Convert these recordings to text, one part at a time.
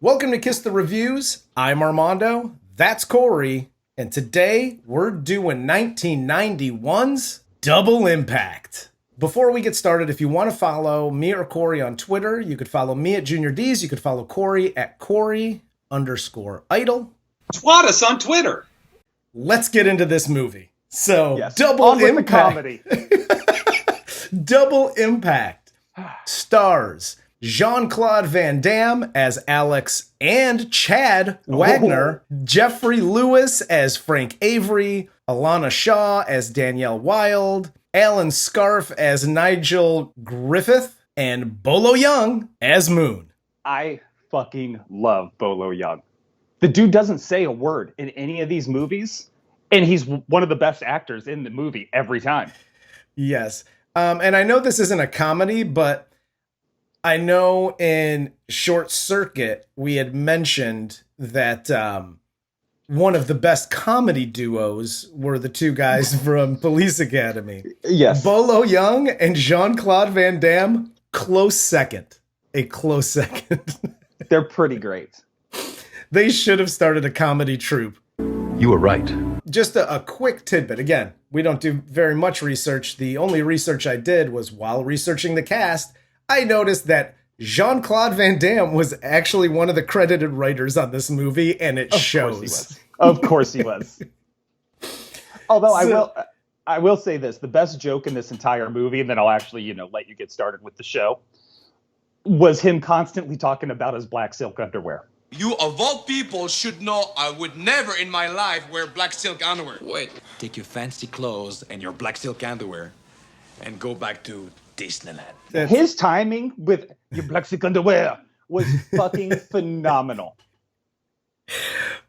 Welcome to Kiss the Reviews. I'm Armando, that's Corey, and today we're doing 1991's Double Impact. Before we get started, if you want to follow me or Corey on Twitter, you could follow me at Junior D's, you could follow Corey at Corey_idol. Twat us on Twitter. Let's get into this movie. So, yes. Double Impact. The comedy. Double Impact stars Jean-Claude Van Damme as Alex and Chad Wagner, Geoffrey Lewis as Frank Avery, Alonna Shaw as Danielle Wilde, Alan Scarfe as Nigel Groffith, and Bolo Yeung as Moon. I fucking love Bolo Yeung. The dude doesn't say a word in any of these movies, and he's one of the best actors in the movie every time. Yes. And I know this isn't a comedy, but I know in Short Circuit, we had mentioned that one of the best comedy duos were the two guys from Police Academy. Yes. Bolo Yeung and Jean-Claude Van Damme, close second. A close second. They're pretty great. They should have started a comedy troupe. You were right. Just a quick tidbit. Again, we don't do very much research. The only research I did was while researching the cast, I noticed that Jean-Claude Van Damme was actually one of the credited writers on this movie, and it shows. Of course he was. Although I will say this, the best joke in this entire movie, and then I'll actually, let you get started with the show, was him constantly talking about his black silk underwear. You, of all people, should know I would never in my life wear black silk underwear. Wait, take your fancy clothes and your black silk underwear and go back to Disneyland. His timing with your black silk underwear was fucking phenomenal.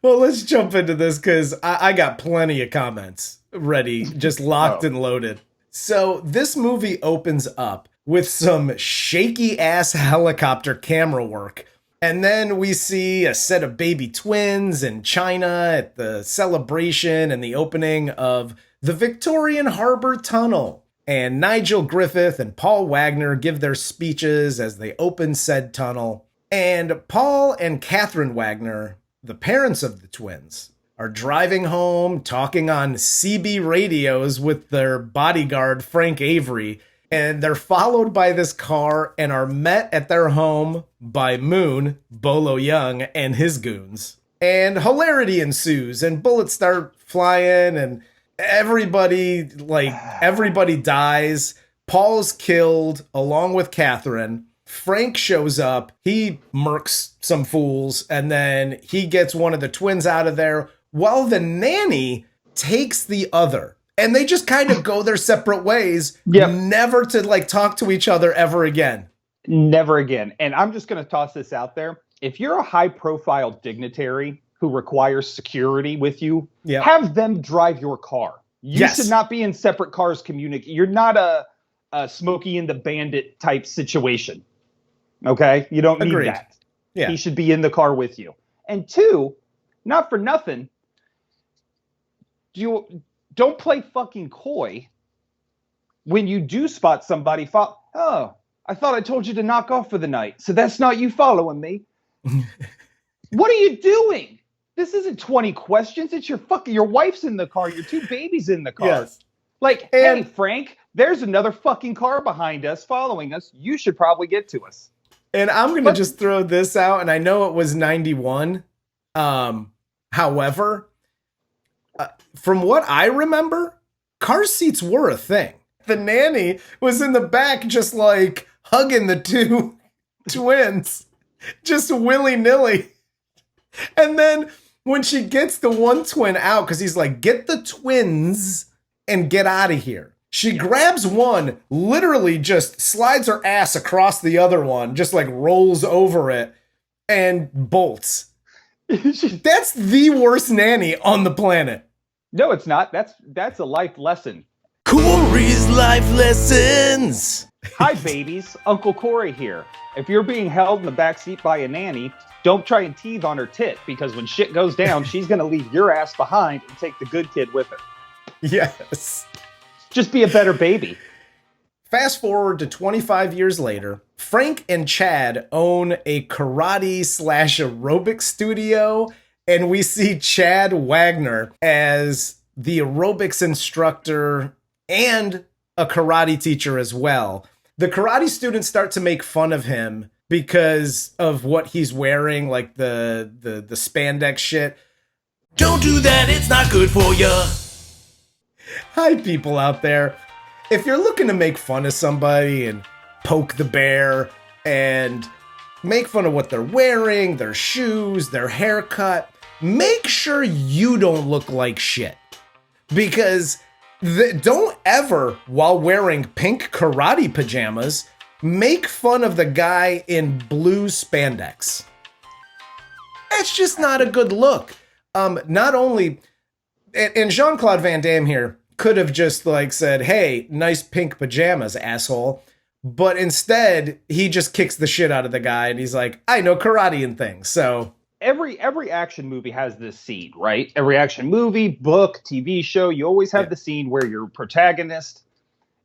Well, let's jump into this because I got plenty of comments ready, just locked and loaded. So this movie opens up with some shaky ass helicopter camera work. And then we see a set of baby twins in China at the celebration and the opening of the Victorian Harbor Tunnel. And Nigel Groffith and Paul Wagner give their speeches as they open said tunnel. And Paul and Catherine Wagner, the parents of the twins, are driving home talking on CB radios with their bodyguard, Frank Avery. And they're followed by this car and are met at their home by Moon, Bolo Yeung, and his goons. And hilarity ensues, and bullets start flying, and everybody dies. Paul's killed, along with Catherine. Frank shows up, he murks some fools, and then he gets one of the twins out of there, while the nanny takes the other. And they just kind of go their separate ways, never to talk to each other ever again. Never again. And I'm just going to toss this out there. If you're a high profile dignitary who requires security with you, have them drive your car. You should not be in separate cars communicating. You're not a Smokey and the Bandit type situation. Okay? You don't need that. Yeah. He should be in the car with you. And two, not for nothing, don't play fucking coy when you do spot somebody. Oh, I thought I told you to knock off for the night. So that's not you following me. What are you doing? This isn't 20 questions. It's your wife's in the car. Your two babies in the car. Yes. Hey, Frank, there's another fucking car behind us following us. You should probably get to us. And I'm going to just throw this out. And I know it was 91. However, from what I remember, car seats were a thing. The nanny was in the back just hugging the two twins, just willy-nilly. And then when she gets the one twin out, because he's like, get the twins and get out of here. She grabs one, literally just slides her ass across the other one, just rolls over it and bolts. That's the worst nanny on the planet. No, it's not. That's a life lesson. Corey's life lessons. Hi, babies. Uncle Corey here. If you're being held in the backseat by a nanny, don't try and teethe on her tit, because when shit goes down, she's going to leave your ass behind and take the good kid with her. Yes. Just be a better baby. Fast forward to 25 years later, Frank and Chad own a karate / aerobic studio, and we see Chad Wagner as the aerobics instructor and a karate teacher as well. The karate students start to make fun of him because of what he's wearing, like the spandex shit. Don't do that, it's not good for you. Hi, people out there. If you're looking to make fun of somebody and poke the bear and make fun of what they're wearing, their shoes, their haircut, make sure you don't look like shit. Because don't ever, while wearing pink karate pajamas, make fun of the guy in blue spandex. It's just not a good look. Not only, and Jean-Claude Van Damme here could have just like said, hey, nice pink pajamas, asshole. But instead, he just kicks the shit out of the guy and he's like, I know karate and things. So every action movie has this scene, right? Every action movie, book, TV show, you always have the scene where your protagonist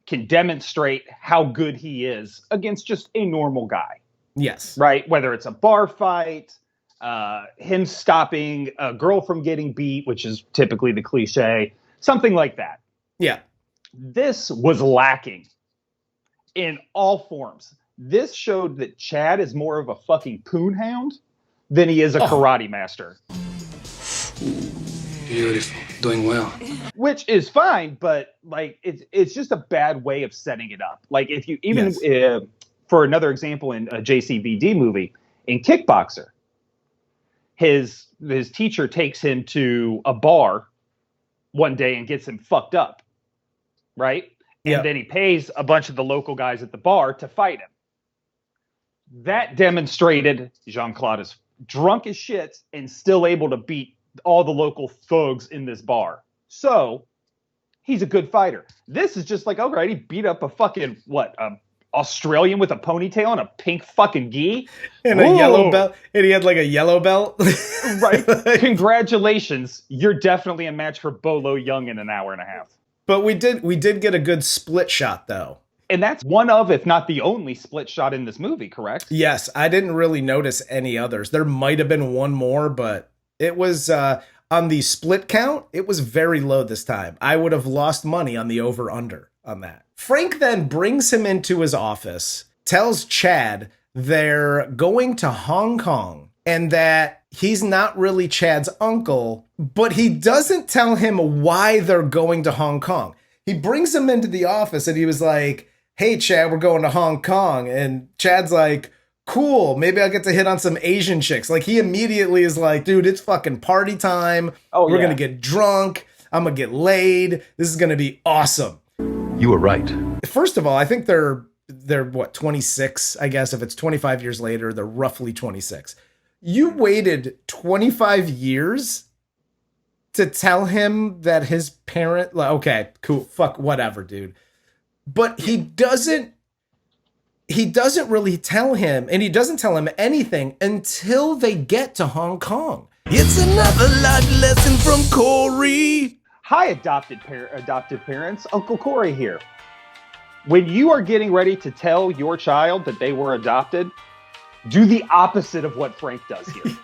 can demonstrate how good he is against just a normal guy. Yes. Right? Whether it's a bar fight, him stopping a girl from getting beat, which is typically the cliche, something like that. Yeah. This was lacking in all forms. This showed that Chad is more of a fucking poonhound than he is a karate master. Beautiful. Doing well. Which is fine, but like it's just a bad way of setting it up. Like if you even for another example in a JCVD movie, in Kickboxer, his teacher takes him to a bar one day and gets him fucked up, right? And then he pays a bunch of the local guys at the bar to fight him. That demonstrated Jean-Claude is drunk as shit and still able to beat all the local thugs in this bar. So he's a good fighter. This is just like, okay, he beat up a fucking, Australian with a ponytail and a pink fucking gi. And a yellow belt. And he had like a yellow belt. Right. Congratulations. You're definitely a match for Bolo Yeung in an hour and a half. But we did get a good split shot though. And that's one of, if not the only split shot in this movie, correct? Yes. I didn't really notice any others. There might have been one more, but it was on the split count. It was very low this time. I would have lost money on the over under on that. Frank then brings him into his office, tells Chad they're going to Hong Kong and that he's not really Chad's uncle, but he doesn't tell him why they're going to Hong Kong. He brings him into the office and he was like, hey, Chad, we're going to Hong Kong. And Chad's like, cool, maybe I'll get to hit on some Asian chicks. Like he immediately is like, dude, it's fucking party time. We're going to get drunk. I'm going to get laid. This is going to be awesome. You were right. First of all, I think they're what, 26, I guess. If it's 25 years later, they're roughly 26. You waited 25 years to tell him that his parent, okay, cool, fuck, whatever, dude. But he doesn't really tell him, and he doesn't tell him anything until they get to Hong Kong. It's another life lesson from Corey. Hi, adopted parents. Uncle Corey here. When you are getting ready to tell your child that they were adopted, do the opposite of what Frank does here.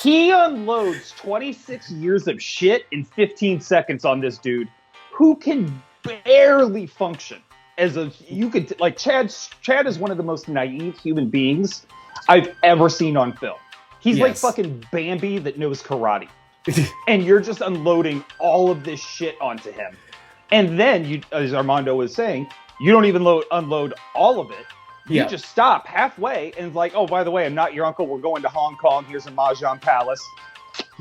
He unloads 26 years of shit in 15 seconds on this dude who can barely function as Chad is one of the most naive human beings I've ever seen on film. He's like fucking Bambi that knows karate. And you're just unloading all of this shit onto him. And then, you, as Armando was saying, you don't even unload all of it. You just stop halfway and like, oh, by the way, I'm not your uncle. We're going to Hong Kong. Here's a Mahjong Palace.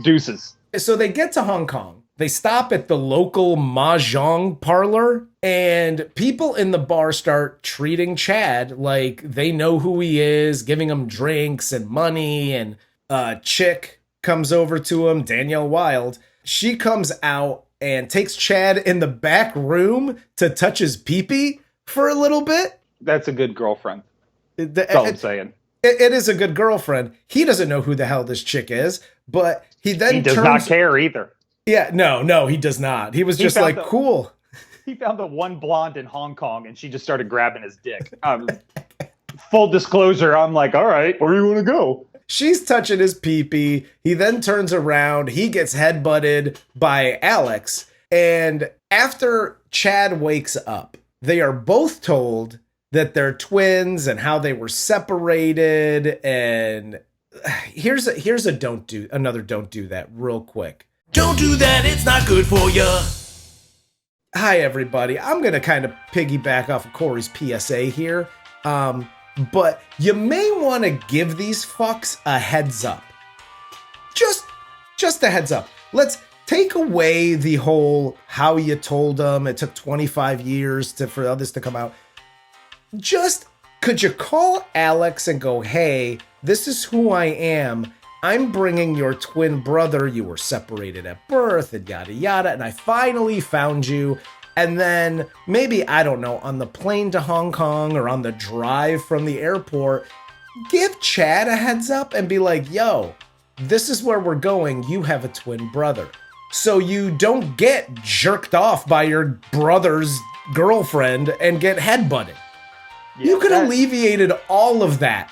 Deuces. So they get to Hong Kong. They stop at the local Mahjong parlor. And people in the bar start treating Chad like they know who he is, giving him drinks and money. And a chick comes over to him, Danielle Wilde. She comes out and takes Chad in the back room to touch his pee-pee for a little bit. That's a good girlfriend. That's all I'm saying. It is a good girlfriend. He doesn't know who the hell this chick is, but he does not care either. Yeah, no, he does not. He was just like, cool. He found the one blonde in Hong Kong and she just started grabbing his dick. full disclosure, I'm like, all right, where do you want to go? She's touching his pee-pee. He then turns around. He gets headbutted by Alex. And after Chad wakes up, they are both told that they're twins and how they were separated. And here's a don't do that real quick. Don't do that. It's not good for you. Hi, everybody. I'm going to kind of piggyback off of Corey's PSA here. But you may want to give these fucks a heads up. Just a heads up. Let's take away the whole how you told them it took 25 years for others to come out. Just, could you call Alex and go, hey, this is who I am. I'm bringing your twin brother. You were separated at birth and yada yada. And I finally found you. And then maybe, I don't know, on the plane to Hong Kong or on the drive from the airport, give Chad a heads up and be like, yo, this is where we're going. You have a twin brother. So you don't get jerked off by your brother's girlfriend and get headbutted. Yeah, you could have alleviated all of that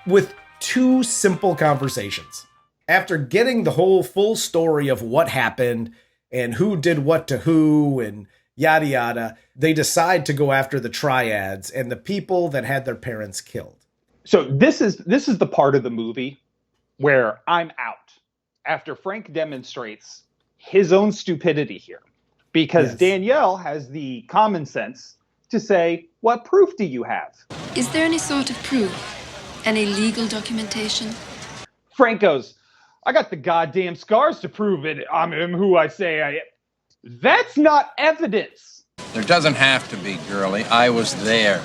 with two simple conversations. After getting the whole full story of what happened and who did what to who and yada yada, they decide to go after the triads and the people that had their parents killed. So this is the part of the movie where I'm out after Frank demonstrates his own stupidity here, because Danielle has the common sense to say, what proof do you have? Is there any sort of proof? Any legal documentation? Frank goes, I got the goddamn scars to prove it. I'm who I say I am. That's not evidence. There doesn't have to be, girlie. I was there.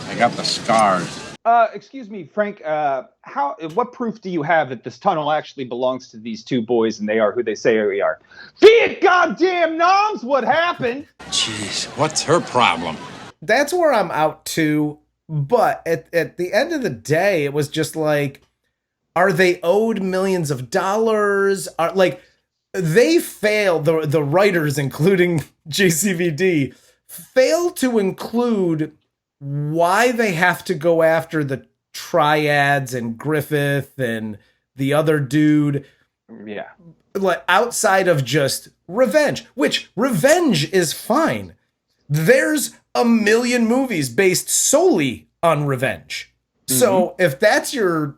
I got the scars. Excuse me, Frank. What proof do you have that this tunnel actually belongs to these two boys and they are who they say they are? Be it goddamn noms, what happened? Jeez, what's her problem? That's where I'm out too. But at the end of the day, it was just like, are they owed millions of dollars? They failed, the writers, including JCVD, failed to include why they have to go after the triads and Griffith and the other dude. Yeah. Like, outside of just revenge, which revenge is fine. There's a million movies based solely on revenge. Mm-hmm. So if that's your,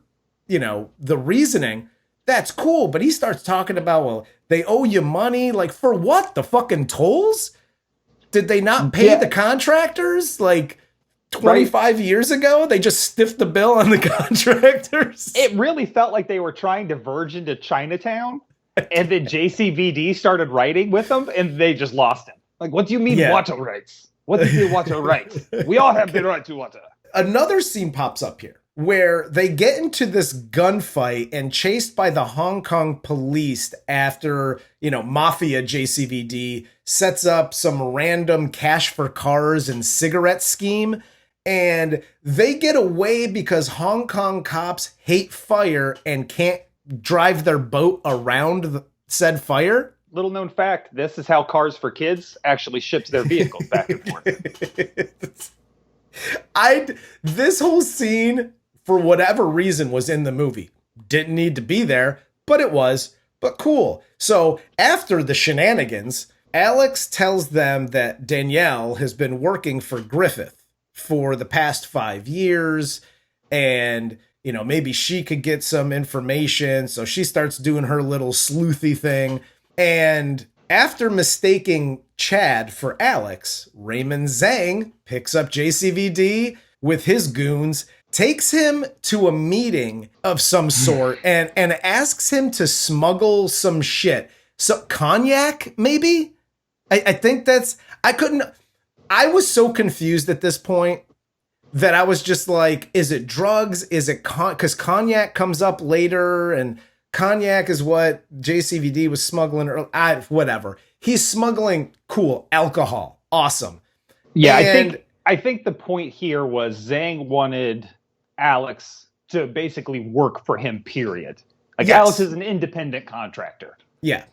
the reasoning, that's cool. But he starts talking about, well, they owe you money. Like, for what? The fucking tolls? Did they not pay the contractors? Like, 25 years ago, they just stiffed the bill on the contractors. It really felt like they were trying to verge into Chinatown, and then JCVD started writing with them, and they just lost him. Like, what do you mean water rights? What do you mean water rights? We all have the right to water. Another scene pops up here where they get into this gunfight and chased by the Hong Kong police after, Mafia JCVD sets up some random cash for cars and cigarette scheme. And they get away because Hong Kong cops hate fire and can't drive their boat around said fire. Little known fact, this is how Cars for Kids actually ships their vehicles back and forth. This whole scene, for whatever reason, was in the movie. Didn't need to be there, but it was. But cool. So after the shenanigans, Alex tells them that Danielle has been working for Griffith for the past 5 years, and maybe she could get some information. So she starts doing her little sleuthy thing. And after mistaking Chad for Alex, Raymond Zhang picks up JCVD with his goons, takes him to a meeting of some sort, and asks him to smuggle some shit. So cognac, maybe? I think I was so confused at this point that I was just like, is it drugs? Is it because cognac comes up later, and cognac is what JCVD was smuggling, or whatever. He's smuggling, cool, alcohol. Awesome. Yeah, I think the point here was Zhang wanted Alex to basically work for him, period. Like, Alex is an independent contractor. Yeah.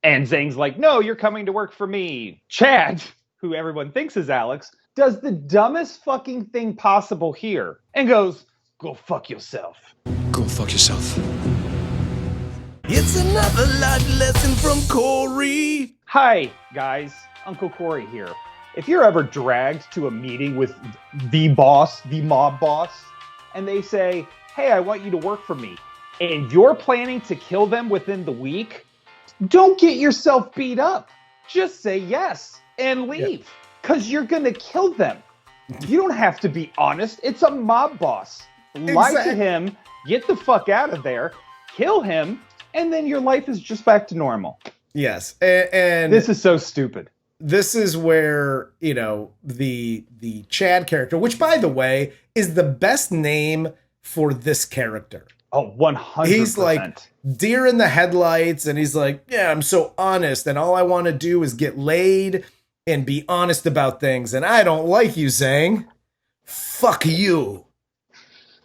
And Zhang's like, no, you're coming to work for me. Chad, who everyone thinks is Alex, does the dumbest fucking thing possible here and goes, "Go fuck yourself." Go fuck yourself. It's another life lesson from Corey. Hi, guys. Uncle Corey here. If you're ever dragged to a meeting with the boss, the mob boss, and they say, "Hey, I want you to work for me," and you're planning to kill them within the week, don't get yourself beat up. Just say yes and leave, because you're going to kill them. You don't have to be honest. It's a mob boss. Lie to him, get the fuck out of there, kill him, and then your life is just back to normal. Yes. And this is so stupid. This is where, the Chad character, which, by the way, is the best name for this character. Oh, 100%. He's like deer in the headlights, and he's like, yeah, I'm so honest, and all I want to do is get laid and be honest about things, and I don't like you saying, fuck you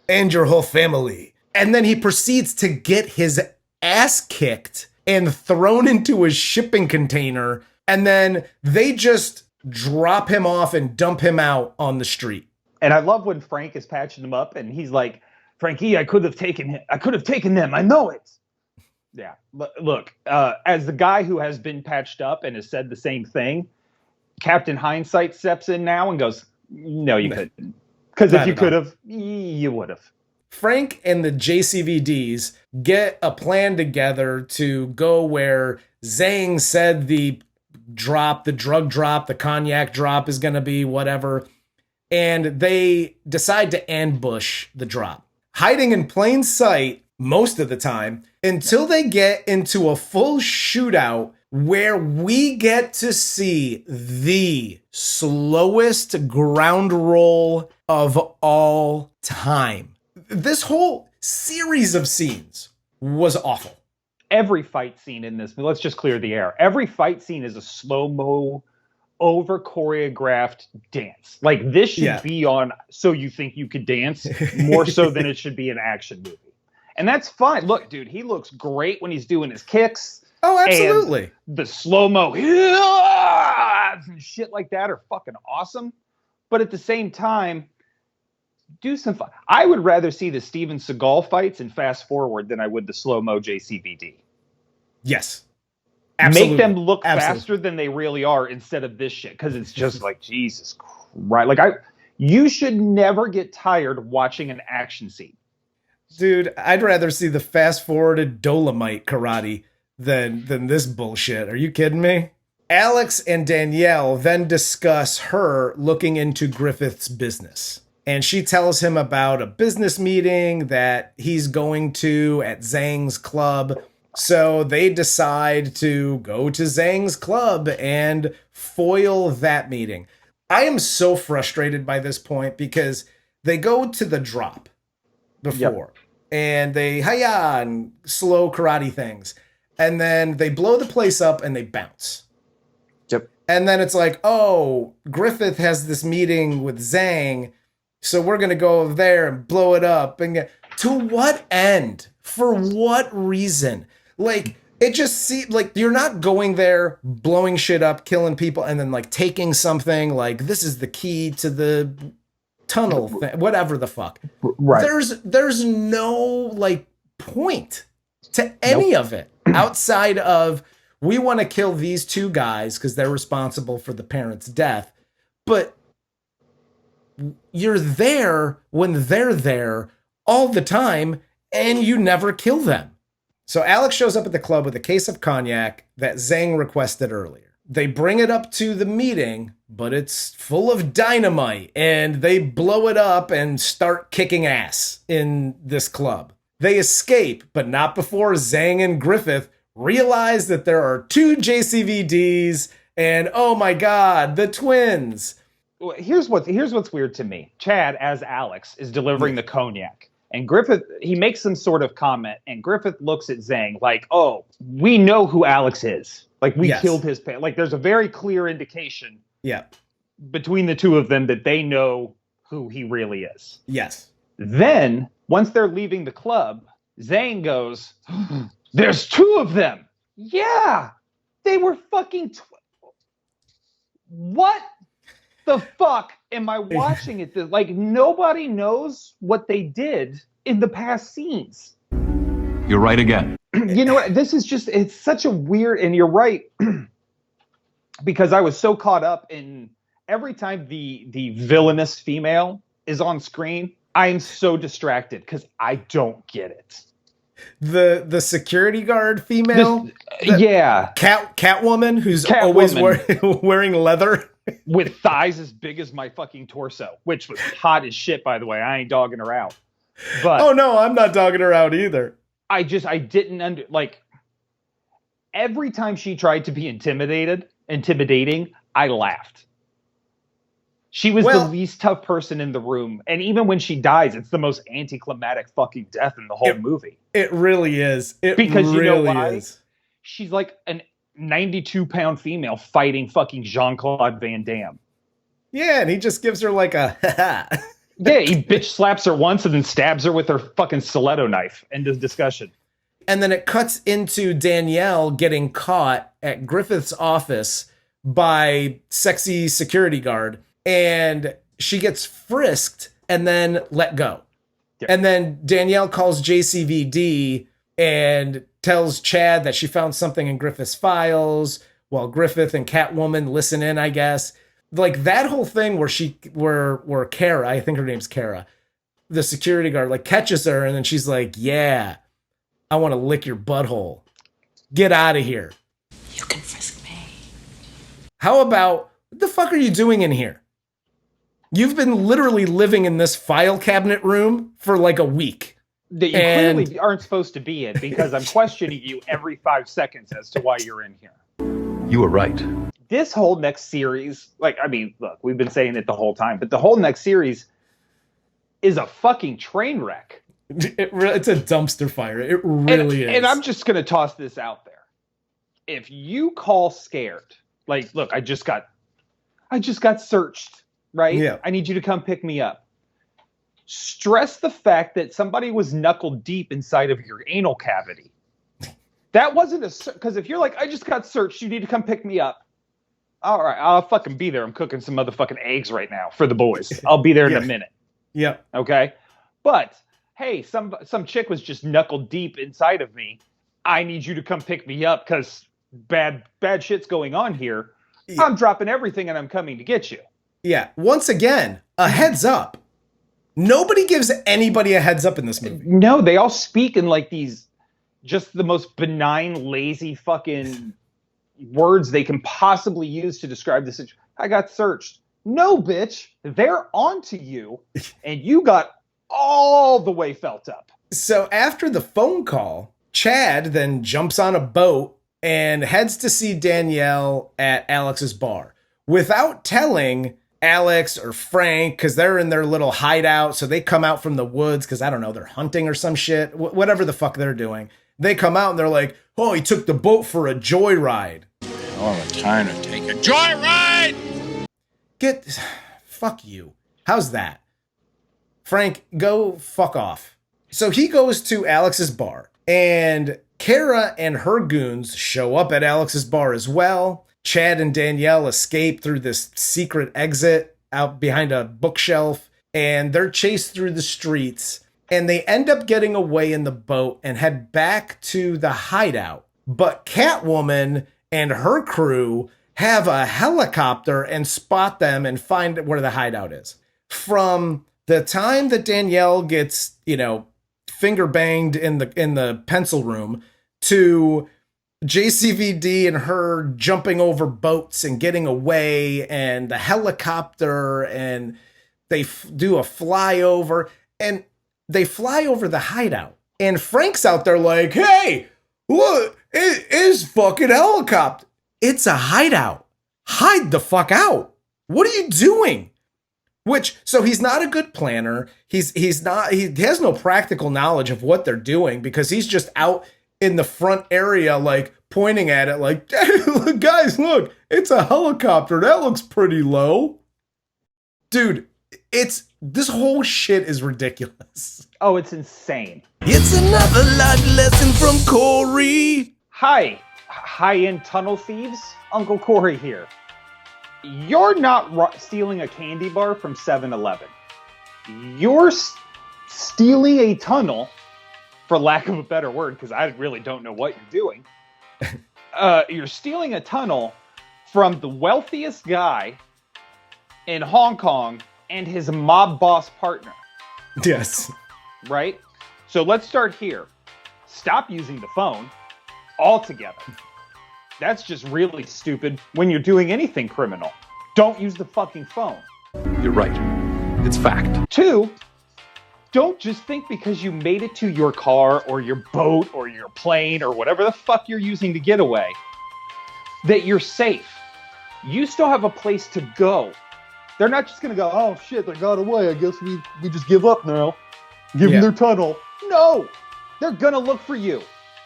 and your whole family. And then he proceeds to get his ass kicked and thrown into a shipping container, and then they just drop him off and dump him out on the street. And I love when Frank is patching him up, and he's like, "Frankie, I could have taken them. I know it." Yeah. Look, as the guy who has been patched up and has said the same thing, Captain Hindsight steps in now and goes, "No, you couldn't. Because if you could have, you would have." Frank and the JCVDs get a plan together to go where Zhang said the drug drop, the cognac drop is going to be whatever. And they decide to ambush the drop, hiding in plain sight most of the time until they get into a full shootout where we get to see the slowest ground roll of all time. This whole series of scenes was awful. Every fight scene in this, let's just clear the air. Every fight scene is a slow-mo, over-choreographed dance. Like, this should be on So You Think You Could Dance, more so than it should be an action movie. And that's fine. Look, dude, he looks great when he's doing his kicks. Oh, absolutely. And the slow-mo and shit like that are fucking awesome. But at the same time, do some fun. I would rather see the Steven Seagal fights in Fast Forward than I would the slow-mo JCVD. Yes. Absolutely. Make them look faster than they really are instead of this shit, because it's just like, Jesus Christ. Like, you should never get tired watching an action scene. Dude, I'd rather see the fast-forwarded Dolomite karate than this bullshit. Are you kidding me? Alex and Danielle then discuss her looking into Griffith's business. And she tells him about a business meeting that he's going to at Zhang's club. So they decide to go to Zhang's club and foil that meeting. I am so frustrated by this point because they go to the drop before and they hiya and slow karate things. And then they blow the place up and they bounce. Yep. And then it's like, oh, Griffith has this meeting with Zhang, so we're going to go over there and blow it up. And to what end? For what reason? Like, it just seems like you're not going there, blowing shit up, killing people, and then like taking something like this is the key to the tunnel thing, whatever the fuck. Right. There's no like point to any of it outside of we want to kill these two guys because they're responsible for the parents' death. But you're there when they're there all the time and you never kill them. So Alex shows up at the club with a case of cognac that Zhang requested earlier. They bring it up to the meeting, but it's full of dynamite and they blow it up and start kicking ass in this club. They escape, but not before Zhang and Griffith realize that there are two JCVDs and oh my God, the twins. Here's what's weird to me. Chad, as Alex, is delivering the cognac. And Griffith, he makes some sort of comment, and Griffith looks at Zhang like, oh, we know who Alex is. Like, we killed his parents. Like, there's a very clear indication between the two of them that they know who he really is. Yes. Then, once they're leaving the club, Zhang goes, there's two of them. Yeah, they were fucking... What? the fuck am I watching it? Like, nobody knows what they did in the past scenes. You're right again. You know what? This is just, it's such a weird, and you're right, because I was so caught up in every time the villainous female is on screen, I am so distracted because I don't get it. The security guard female? Catwoman, who's always wearing leather. With thighs as big as my fucking torso, which was hot as shit, by the way. I ain't dogging her out. But oh, no, I'm not dogging her out either. I didn't every time she tried to be intimidating, I laughed. She was the least tough person in the room. And even when she dies, it's the most anticlimactic fucking death in the whole movie. It really is. Because really, you know why? is. She's like an 92-pound female fighting fucking Jean-Claude Van Damme. Yeah, and he just gives her like a yeah, he bitch slaps her once and then stabs her with her fucking stiletto knife. End of discussion. And then it cuts into Danielle getting caught at Griffith's office by sexy security guard. And she gets frisked and then let go. Yeah. And then Danielle calls JCVD and tells Chad that she found something in Griffith's files while Griffith and Catwoman listen in, I guess. Like that whole thing where Kara, I think her name's Kara, the security guard, like catches her and then she's like, yeah, I want to lick your butthole. Get out of here. You can frisk me. How about, what the fuck are you doing in here? You've been literally living in this file cabinet room for like a week. That you clearly aren't supposed to be in, because I'm questioning you every 5 seconds as to why you're in here. You were right. This whole next series, look, we've been saying it the whole time, but the whole next series is a fucking train wreck. It's a dumpster fire. It really is. And I'm just going to toss this out there. If you call scared, like, look, I just got searched, right? Yeah. I need you to come pick me up. Stress the fact that somebody was knuckle deep inside of your anal cavity. That wasn't because if you're like, I just got searched, you need to come pick me up. All right, I'll fucking be there. I'm cooking some motherfucking eggs right now for the boys. I'll be there in a minute. Yeah. Okay. But hey, some chick was just knuckle deep inside of me. I need you to come pick me up because bad shit's going on here. Yeah. I'm dropping everything and I'm coming to get you. Yeah. Once again, a heads up. Nobody gives anybody a heads up in this movie. No, they all speak in like these just the most benign, lazy fucking words they can possibly use to describe the situation. I got searched. No, bitch. They're onto you, and you got all the way felt up. So after the phone call, Chad then jumps on a boat and heads to see Danielle at Alex's bar without telling Alex or Frank, because they're in their little hideout. So they come out from the woods because, I don't know, they're hunting or some shit, whatever the fuck they're doing. They come out and they're like, oh, he took the boat for a joyride. All the time to take a joyride! Fuck you. How's that? Frank, go fuck off. So he goes to Alex's bar, and Kara and her goons show up at Alex's bar as well. Chad and Danielle escape through this secret exit out behind a bookshelf, and they're chased through the streets, and they end up getting away in the boat and head back to the hideout. But Catwoman and her crew have a helicopter and spot them and find where the hideout is. From the time that Danielle gets, finger banged in the pencil room to JCVD and her jumping over boats and getting away, and the helicopter, and they do a flyover, and they fly over the hideout. And Frank's out there like, hey, look, it is fucking helicopter. It's a hideout. Hide the fuck out. What are you doing? So he's not a good planner. He has no practical knowledge of what they're doing, because he's just out in the front area, like pointing at it like, guys, look, it's a helicopter. That looks pretty low. Dude, this whole shit is ridiculous. Oh, it's insane. It's another life lesson from Corey. Hi, high-end tunnel thieves. Uncle Corey here. You're not stealing a candy bar from 7-Eleven. You're stealing a tunnel, for lack of a better word, because I really don't know what you're doing. You're stealing a tunnel from the wealthiest guy in Hong Kong and his mob boss partner. Yes. Right? So let's start here. Stop using the phone altogether. That's just really stupid when you're doing anything criminal. Don't use the fucking phone. You're right. It's fact. 2, don't just think because you made it to your car or your boat or your plane or whatever the fuck you're using to get away that you're safe. You still have a place to go. They're not just going to go, oh shit, they got away. I guess we just give up now. Give them their tunnel. No! They're going to look for you.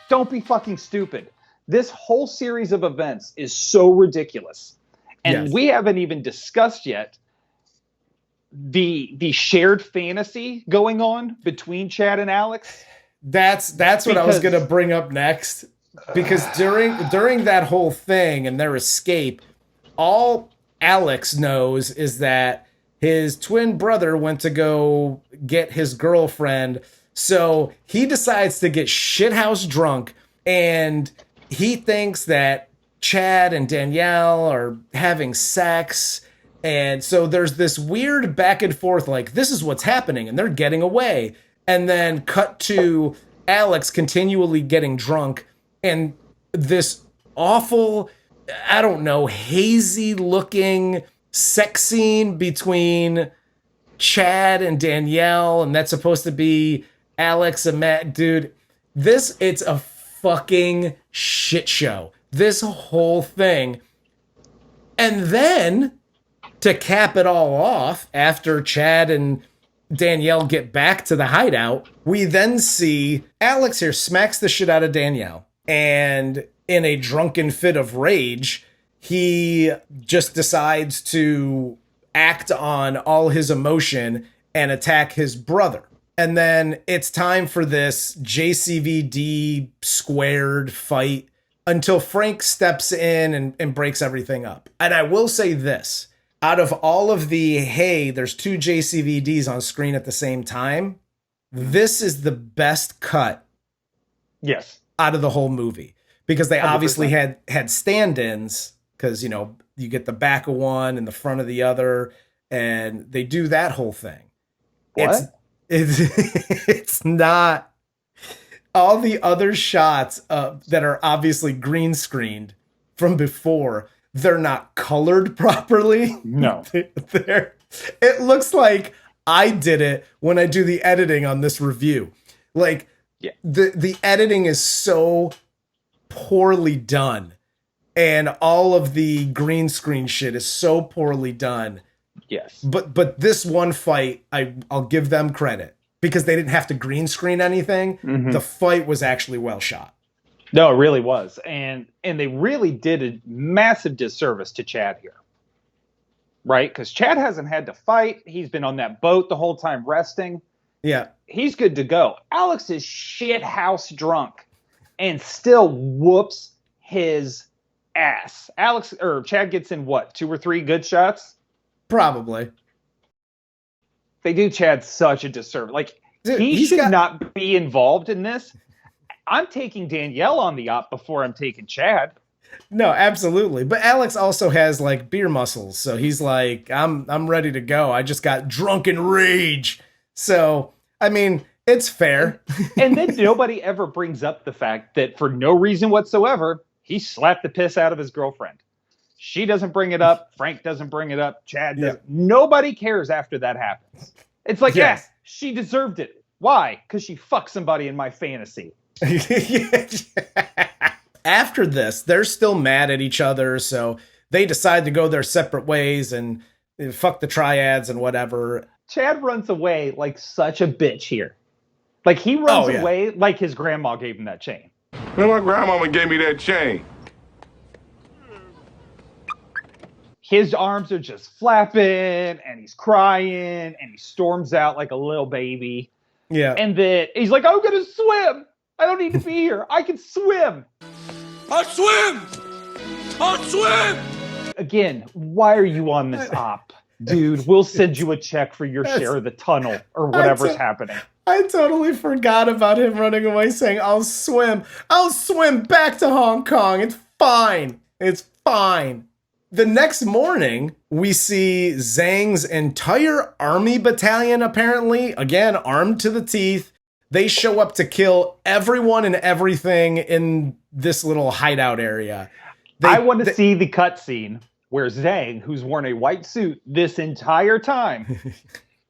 Don't be fucking stupid. This whole series of events is so ridiculous. And we haven't even discussed yet the shared fantasy going on between Chad and Alex. That's what I was going to bring up next. Because during that whole thing and their escape, all Alex knows is that his twin brother went to go get his girlfriend. So he decides to get shithouse drunk, and he thinks that Chad and Danielle are having sex. And so there's this weird back and forth, like, this is what's happening, and they're getting away. And then cut to Alex continually getting drunk, and this awful, I don't know, hazy looking sex scene between Chad and Danielle, and that's supposed to be Alex and Matt. Dude, it's a fucking shit show. This whole thing. And then, to cap it all off, after Chad and Danielle get back to the hideout, we then see Alex here smacks the shit out of Danielle. And in a drunken fit of rage, he just decides to act on all his emotion and attack his brother. And then it's time for this JCVD squared fight until Frank steps in and breaks everything up. And I will say this, out of all of the, hey, there's 2 JCVDs on screen at the same time, this is the best cut. Yes. Out of the whole movie, because they 100%. obviously had stand-ins, because, you know, you get the back of one and the front of the other, and they do that whole thing. What? It's not all the other shots that are obviously green screened from before. They're not colored properly. No, it looks like I did it when I do the editing on this review. Like, the editing is so poorly done, and all of the green screen shit is so poorly done. Yes. But this one fight, I'll give them credit, because they didn't have to green screen anything. Mm-hmm. The fight was actually well shot. No, it really was. And they really did a massive disservice to Chad here. Right? Because Chad hasn't had to fight. He's been on that boat the whole time resting. Yeah. He's good to go. Alex is shit house drunk and still whoops his ass. Chad gets in what, 2 or 3 good shots? Probably. They do Chad such a disservice. Like, dude, he should not be involved in this. I'm taking Danielle on the op before I'm taking Chad. No, absolutely. But Alex also has like beer muscles, so he's like, I'm ready to go. I just got drunken rage. So, I mean, it's fair. And then nobody ever brings up the fact that for no reason whatsoever, he slapped the piss out of his girlfriend. She doesn't bring it up. Frank doesn't bring it up. Chad doesn't. Yeah. Nobody cares after that happens. It's like, yes, she deserved it. Why? Because she fucked somebody in my fantasy. After this, they're still mad at each other, so they decide to go their separate ways and fuck the triads and whatever. Chad runs away like such a bitch here. Like, he runs away like his grandma gave him that chain. Man, my grandmama gave me that chain. His arms are just flapping, and he's crying, and he storms out like a little baby. Yeah. And then he's like, I'm going to swim. I don't need to be here. I can swim. I'll swim. I'll swim. again, why are you on this op? Dude, we'll send you a check for your share of the tunnel or whatever's happening. I totally forgot about him running away saying, I'll swim back to Hong Kong. It's fine. It's fine. The next morning, we see Zhang's entire army battalion, apparently, again, armed to the teeth. They show up to kill everyone and everything in this little hideout area. I want to see the cutscene where Zhang, who's worn a white suit this entire time,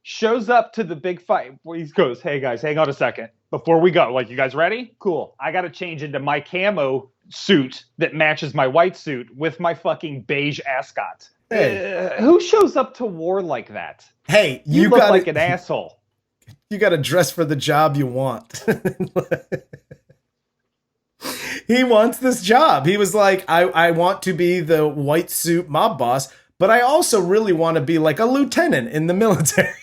shows up to the big fight. Where he goes, hey guys, hang on a second. Before we go, like, you guys ready? Cool. I got to change into my camo suit that matches my white suit with my fucking beige ascot. Hey. Who shows up to war like that? Hey, you look like an asshole. You got to dress for the job you want. He wants this job. He was like, I want to be the white suit mob boss, but I also really want to be like a lieutenant in the military.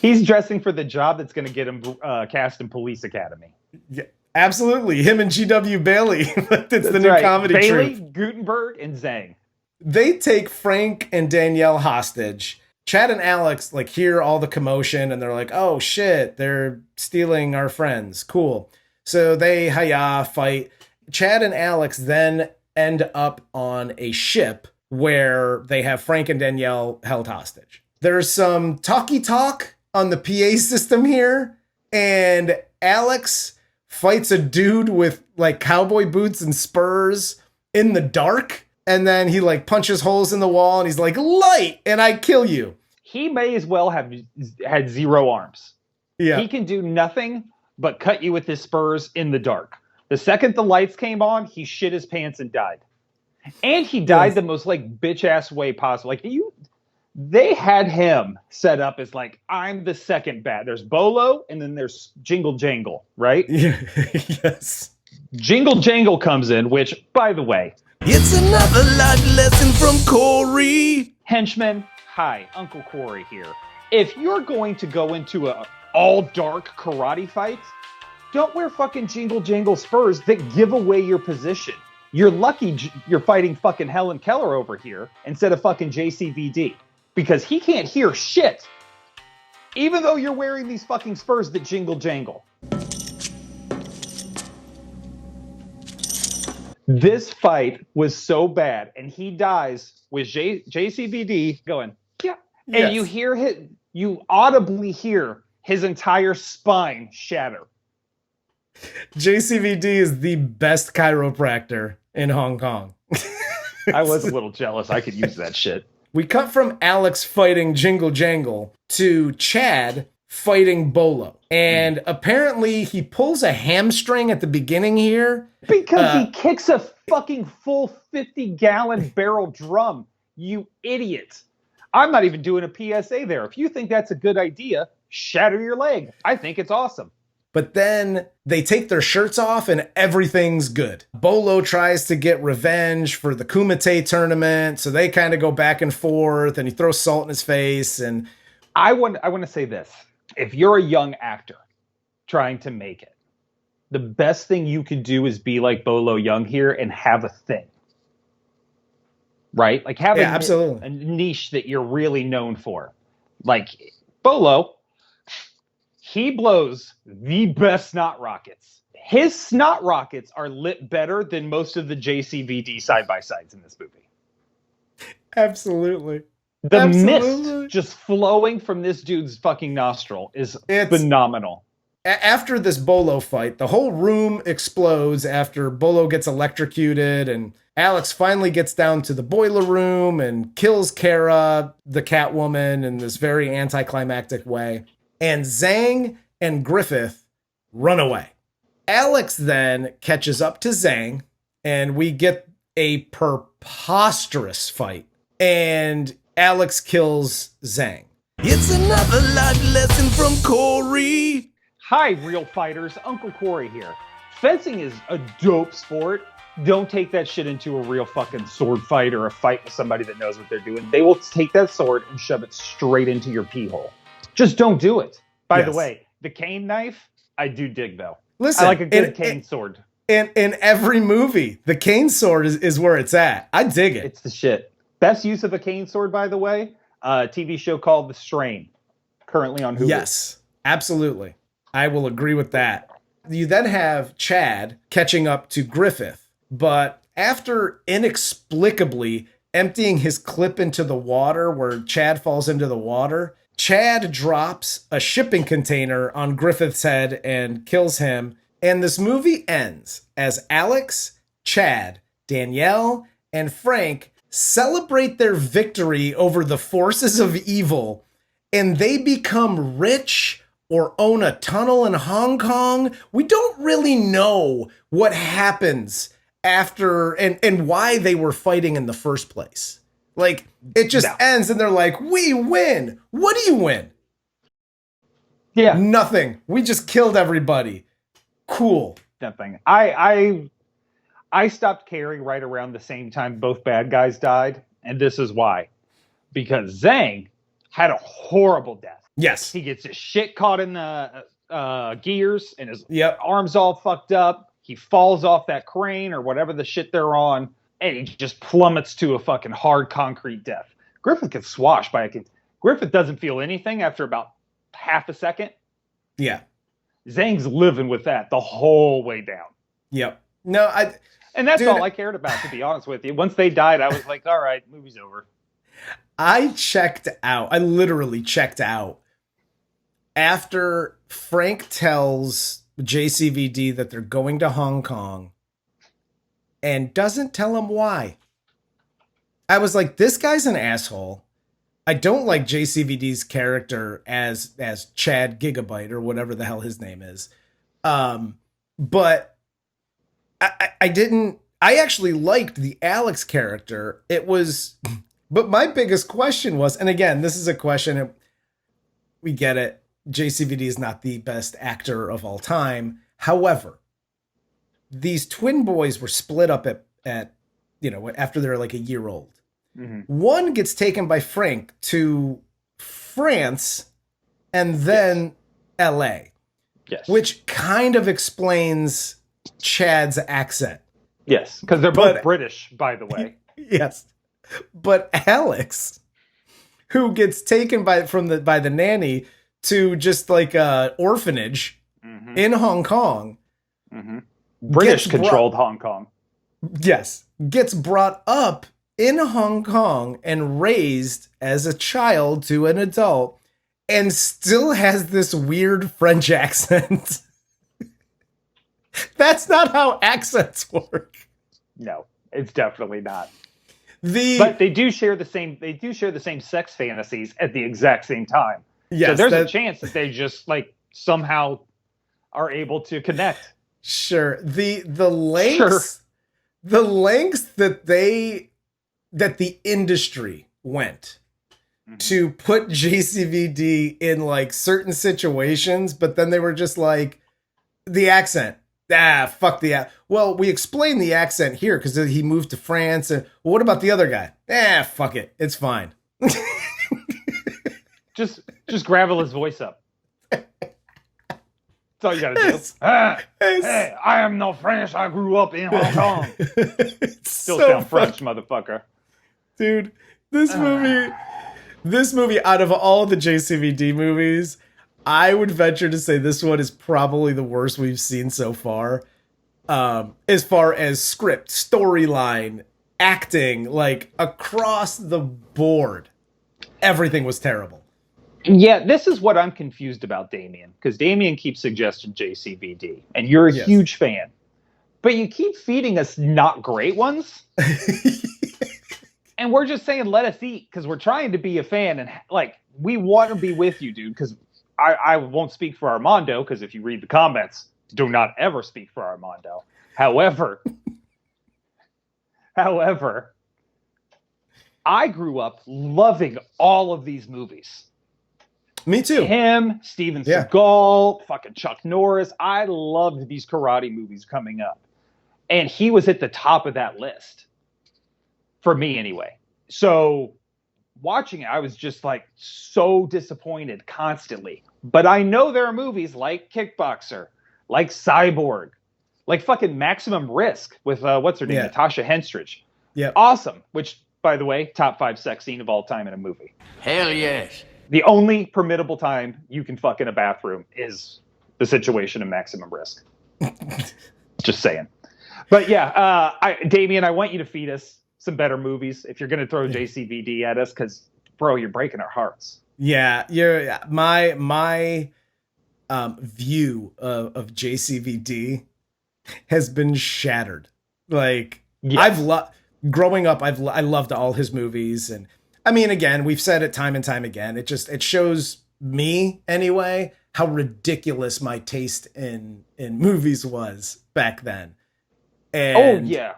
He's dressing for the job that's going to get him cast in Police Academy. Yeah, absolutely. Him and G.W. Bailey. That's the new right. comedy Bailey, troupe. Gutenberg, and Zhang. They take Frank and Danielle hostage. Chad and Alex like hear all the commotion and they're like, oh shit, they're stealing our friends. Cool. So they fight. Chad and Alex then end up on a ship where they have Frank and Danielle held hostage. There's some talky talk on the PA system here, and Alex fights a dude with like cowboy boots and spurs in the dark. And then he like punches holes in the wall and he's like, light, and I kill you. He may as well have had 0 arms. Yeah. He can do nothing but cut you with his spurs in the dark. The second the lights came on, he shit his pants and died. And he died the most like bitch ass way possible. Like they had him set up as like, I'm the second bat. There's Bolo and then there's Jingle Jangle, right? Yeah. Yes. Jingle Jangle comes in, which, by the way, it's another life lesson from Corey. Henchman, hi, Uncle Corey here. If you're going to go into a all-dark karate fight, don't wear fucking Jingle Jangle spurs that give away your position. You're lucky you're fighting fucking Helen Keller over here instead of fucking JCVD. Because he can't hear shit. Even though you're wearing these fucking spurs that jingle jangle. This fight was so bad, and he dies with JCVD going, yeah. Yes. And you audibly hear his entire spine shatter. JCVD is the best chiropractor in Hong Kong. I was a little jealous. I could use that shit. We cut from Alex fighting Jingle Jangle to Chad fighting Bolo. And apparently he pulls a hamstring at the beginning here. Because he kicks a fucking full 50-gallon barrel drum. You idiot. I'm not even doing a PSA there. If you think that's a good idea, shatter your leg. I think it's awesome. But then they take their shirts off and everything's good. Bolo tries to get revenge for the Kumite tournament. So they kind of go back and forth and he throws salt in his face. And I want to say this. If you're a young actor trying to make it, the best thing you could do is be like Bolo Yeung here and have a thing. Right? Like have a niche that you're really known for. Like Bolo, he blows the best snot rockets. His snot rockets are lit better than most of the JCVD side-by-sides in this movie. Absolutely. The mist just flowing from this dude's fucking nostril is phenomenal. After this Bolo fight, the whole room explodes after Bolo gets electrocuted, and Alex finally gets down to the boiler room and kills Kara, the Catwoman, in this very anticlimactic way. And Zhang and Griffith run away. Alex then catches up to Zhang, and we get a preposterous fight. And Alex kills Zhang. It's another life lesson from Corey. Hi, real fighters. Uncle Corey here. Fencing is a dope sport. Don't take that shit into a real fucking sword fight or a fight with somebody that knows what they're doing. They will take that sword and shove it straight into your pee hole. Just don't do it. By the way, the cane knife, I do dig though. Listen, I like a good cane sword. in every movie, the cane sword is where it's at. I dig it. It's the shit. Best use of a cane sword, by the way, a TV show called The Strain, currently on Hulu. Yes, absolutely. I will agree with that. You then have Chad catching up to Griffith, but after inexplicably emptying his clip into the water where Chad falls into the water, Chad drops a shipping container on Griffith's head and kills him. And this movie ends as Alex, Chad, Danielle, and Frank celebrate their victory over the forces of evil, and they become rich or own a tunnel in Hong Kong. We don't really know what happens after and why they were fighting in the first place. Like, it just ends and they're like, we win. What do you win? Yeah. Nothing. We just killed everybody. Cool. Nothing. I stopped caring right around the same time both bad guys died, and this is why. Because Zhang had a horrible death. Yes. He gets his shit caught in the gears, and his Yep. arm's all fucked up. He falls off that crane or whatever the shit they're on, and he just plummets to a fucking hard concrete death. Griffith gets swashed by a... Griffith doesn't feel anything after about half a second. Yeah. Zhang's living with that the whole way down. Yep. No, and that's all I cared about, to be honest with you. Once they died, I was like, all right, movie's over. I checked out. I literally checked out after Frank tells JCVD that they're going to Hong Kong and doesn't tell him why. I was like, this guy's an asshole. I don't like JCVD's character as Chad Gigabyte or whatever the hell his name is. But I didn't. I actually liked the Alex character. It was, but my biggest question was, and again, this is a question. We get it. JCVD is not the best actor of all time. However, these twin boys were split up at after they're like a year old. Mm-hmm. One gets taken by Frank to France and then LA. Yes. Which kind of explains Chad's accent. Yes, because they're both British, by the way. Yes. But Alex, who gets taken by the nanny to just like a orphanage in Hong Kong. Mm-hmm. British controlled Hong Kong. Yes. Gets brought up in Hong Kong and raised as a child to an adult and still has this weird French accent. That's not how accents work. No, it's definitely not. But they do share the same sex fantasies at the exact same time. Yes, so there's a chance that they just like somehow are able to connect. Sure. The lengths that the industry went to put JCVD in like certain situations, but then they were just like, the accent. Fuck the accent. Well, we explained the accent here because he moved to France. And well, what about the other guy? Fuck it. It's fine. just gravel his voice up. That's all you gotta do. Hey, I am no French. I grew up in Hong Kong. Still so sound French, motherfucker. Dude, this movie, out of all the JCVD movies, I would venture to say this one is probably the worst we've seen so far. As far as script, storyline, acting, like across the board, everything was terrible. Yeah, this is what I'm confused about, Damien, because Damien keeps suggesting JCVD, and you're a huge fan, but you keep feeding us not great ones. And we're just saying, let us eat, because we're trying to be a fan, and like we want to be with you, dude. Because I won't speak for Armando, because if you read the comments, do not ever speak for Armando. However, I grew up loving all of these movies. Me too. Him, Steven Seagal, fucking Chuck Norris. I loved these karate movies coming up, and he was at the top of that list. For me, anyway. So watching it, I was just like so disappointed constantly. But I know there are movies like Kickboxer, like Cyborg, Like fucking Maximum Risk with what's her name, Natasha Henstridge. Yeah, awesome. Which, by the way, top 5 sex scene of all time in a movie. Hell yes. The only permittable time you can fuck in a bathroom is the situation in Maximum Risk. Just saying. But yeah, Damien, I want you to feed us some better movies if you're going to throw JCVD at us, because, bro, you're breaking our hearts. Yeah, you're my view of JCVD has been shattered. Like, yes. Growing up, I loved all his movies, and I mean, again, we've said it time and time again. It shows me anyway how ridiculous my taste in movies was back then. And like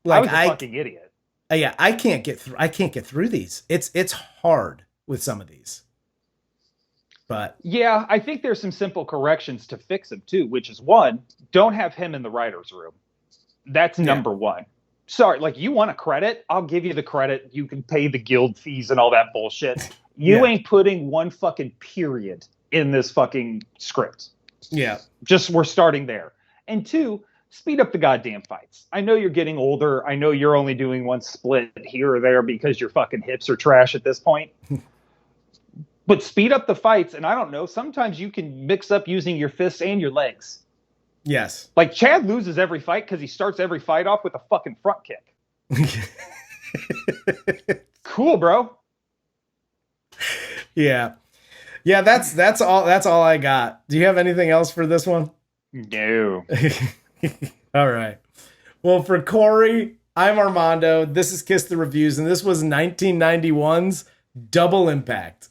I was a fucking idiot. Yeah, I can't get through these. It's hard with some of these. But yeah, I think there's some simple corrections to fix them too, which is one, don't have him in the writer's room. That's number one. Sorry, like, you want a credit? I'll give you the credit. You can pay the guild fees and all that bullshit. You ain't putting one fucking period in this fucking script. Yeah. Just, we're starting there. And two, speed up the goddamn fights. I know you're getting older. I know you're only doing one split here or there because your fucking hips are trash at this point. But speed up the fights, and I don't know, sometimes you can mix up using your fists and your legs. Yes. Like, Chad loses every fight because he starts every fight off with a fucking front kick. Cool, bro. Yeah. Yeah, that's all I got. Do you have anything else for this one? No. All right. Well, for Corey, I'm Armando. This is Kiss the Reviews, and this was 1991's Double Impact.